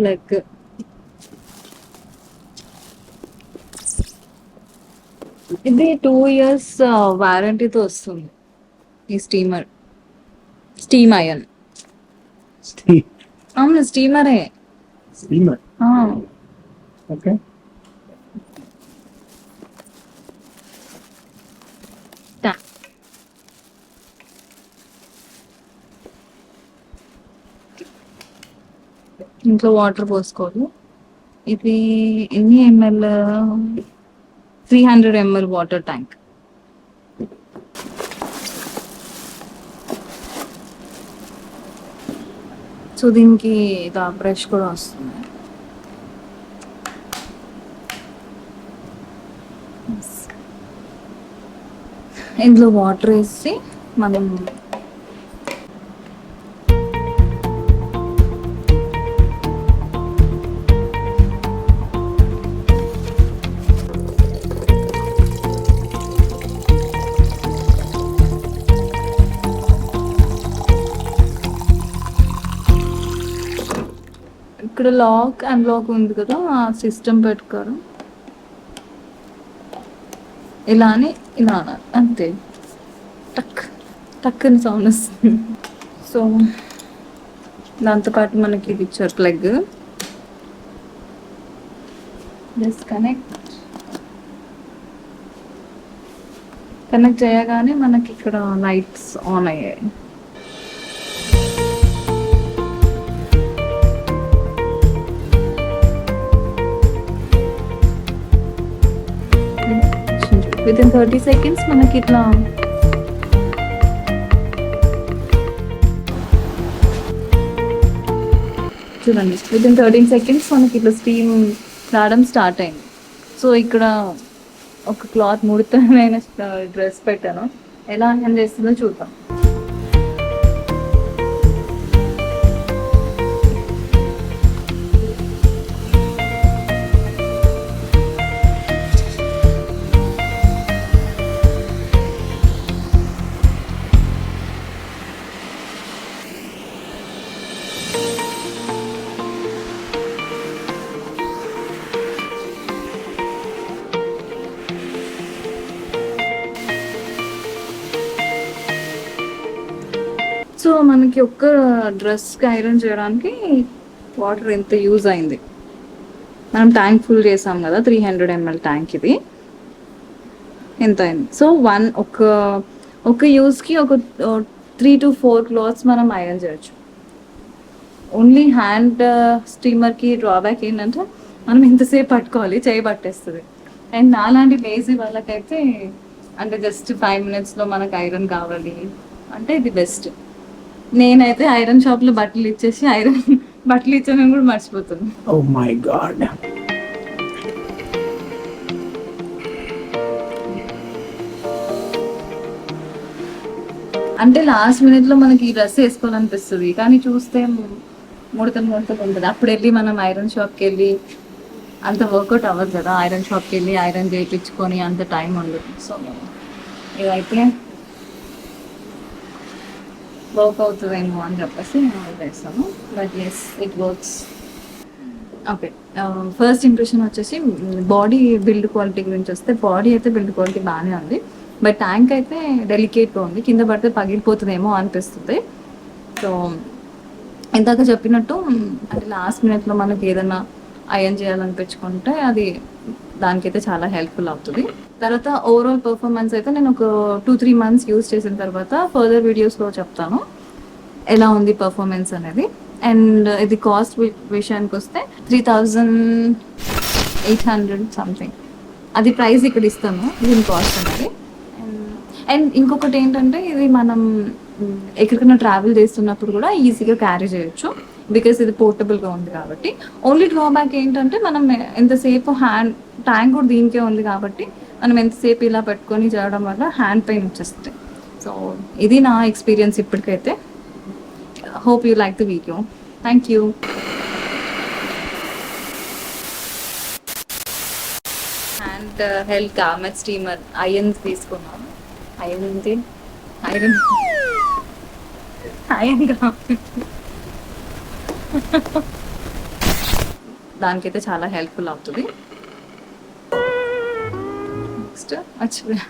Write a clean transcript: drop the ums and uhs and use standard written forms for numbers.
Leg. ఇది 2 years వారంటీతో వస్తుంది ఈ స్టీమర్. స్టీమ్ అయన్. అవును, స్టీమరే. స్టీమర్. ఆ, ఓకే. ta- ఇంట్లో వాటర్ పోసుకోవాలి. ఇది ఎన్ని ML? 300 ml water tank. So దీనికి ఇలా బ్రష్ కూడా వస్తుంది. ఇందులో వాటర్ వేసి మనం ఇక్కడ లాక్ అన్లాక్ ఉంది కదా, ఆ సిస్టమ్ పెట్టుకోవడం. ఇలా అని ఇలా అనాలి అంతే. టక్ టక్ అని సౌండ్ వస్తుంది. సో దాంతోపాటు మనకి ఇది ఇచ్చారు ప్లగ్. జస్ట్ కనెక్ట్ చేయగానే మనకి ఇక్కడ లైట్స్ ఆన్ అయ్యాయి. వితిన్ 30 seconds మనకి ఇట్లా చూడండి, వితిన్ 13 seconds మనకి ఇట్లా స్టీమ్ రావడం స్టార్ట్ అయింది. సో ఇక్కడ ఒక క్లాత్ ముడతమైన డ్రెస్ పెట్టాను, ఎలా హ్యాండ్ చేస్తుందో చూద్దాం. సో మనకి ఒక్క డ్రెస్కి ఐరన్ చేయడానికి వాటర్ ఎంత యూజ్ అయింది. మనం ట్యాంక్ ఫుల్ చేసాం కదా, 300 ml ట్యాంక్. ఇది ఎంత అయింది? సో ఒక యూజ్కి ఒక 3 to 4 క్లాత్స్ మనం ఐరన్ చేయొచ్చు. ఓన్లీ హ్యాండ్ స్టీమర్కి డ్రాబ్యాక్ ఏంటంటే మనం ఇంతసేపు పట్టుకోవాలి, చేయి పట్టేస్తుంది. అండ్ నాలాంటి లేజీ వాళ్ళకైతే అంటే జస్ట్ 5 minutesలో మనకు ఐరన్ కావాలి అంటే ఇది బెస్ట్. నేనైతే ఐరన్ షాప్లో బట్టలు ఇచ్చేసి బట్టలు ఇచ్చానని కూడా మర్చిపోతుంది. Oh my god. అంటే లాస్ట్ మినిట్లో మనకి ఈ డ్రెస్ వేసుకోవాలనిపిస్తుంది, కానీ చూస్తే ముడతలు ఉంటుంది. అప్పుడు వెళ్ళి మనం ఐరన్ షాప్కి వెళ్ళి అంత వర్కౌట్ అవ్వదు కదా. ఐరన్ షాప్కి వెళ్ళి ఐరన్ చేయించుకొని అంత టైం ఉండదు. సో ఇదైతే వర్క్ అవుతుందేమో అని చెప్పేసి చేస్తాను. But yes, it works. Okay, first impression వచ్చేసి బాడీ బిల్డ్ క్వాలిటీ గురించి వస్తే, బాడీ అయితే బిల్డ్ క్వాలిటీ బాగానే ఉంది. బట్ ట్యాంక్ అయితే డెలికేట్గా ఉంది, కింద పడితే పగిలిపోతుందేమో అనిపిస్తుంది. సో ఇందాక చెప్పినట్టు అంటే లాస్ట్ మినిట్లో మనకి ఏదైనా అయన్ చేయాలనిపించుకుంటే అది దానికైతే చాలా హెల్ప్ఫుల్ అవుతుంది. తర్వాత ఓవరాల్ పర్ఫార్మెన్స్ అయితే నేను ఒక 2-3 months యూజ్ చేసిన తర్వాత ఫర్దర్ వీడియోస్లో చెప్తాను ఎలా ఉంది పర్ఫార్మెన్స్ అనేది. అండ్ ఇది కాస్ట్ విషయానికి వస్తే 3800 సంథింగ్, అది ప్రైస్ ఇక్కడ ఇస్తాను దీని కాస్ట్ అనేది. అండ్ ఇంకొకటి ఏంటంటే ఇది మనం ఎక్కడికైనా ట్రావెల్ చేస్తున్నప్పుడు కూడా ఈజీగా క్యారీ చేయొచ్చు, బికాస్ ఇది పోర్టబుల్గా ఉంది కాబట్టి. ఓన్లీ డ్రాబ్యాక్ ఏంటంటే మనం ఎంతసేపు ట్యాంక్ కూడా దీనికే ఉంది కాబట్టి మనం ఎంతసేపు ఇలా పెట్టుకొని చేయడం వల్ల హ్యాండ్ పెయిన్ వచ్చేస్తుంది. సో ఇది నా ఎక్స్పీరియన్స్ ఇప్పటికైతే. Hope you like the video. Thank you. Hand health garment steamer iron తీసుకున్నాను. ఐరన్ ఏంటి? ఐరన్ ఐరన్ దానికైతే చాలా హెల్ప్ఫుల్ అవుతుంది. నెక్స్ట్ మర్చిపోయా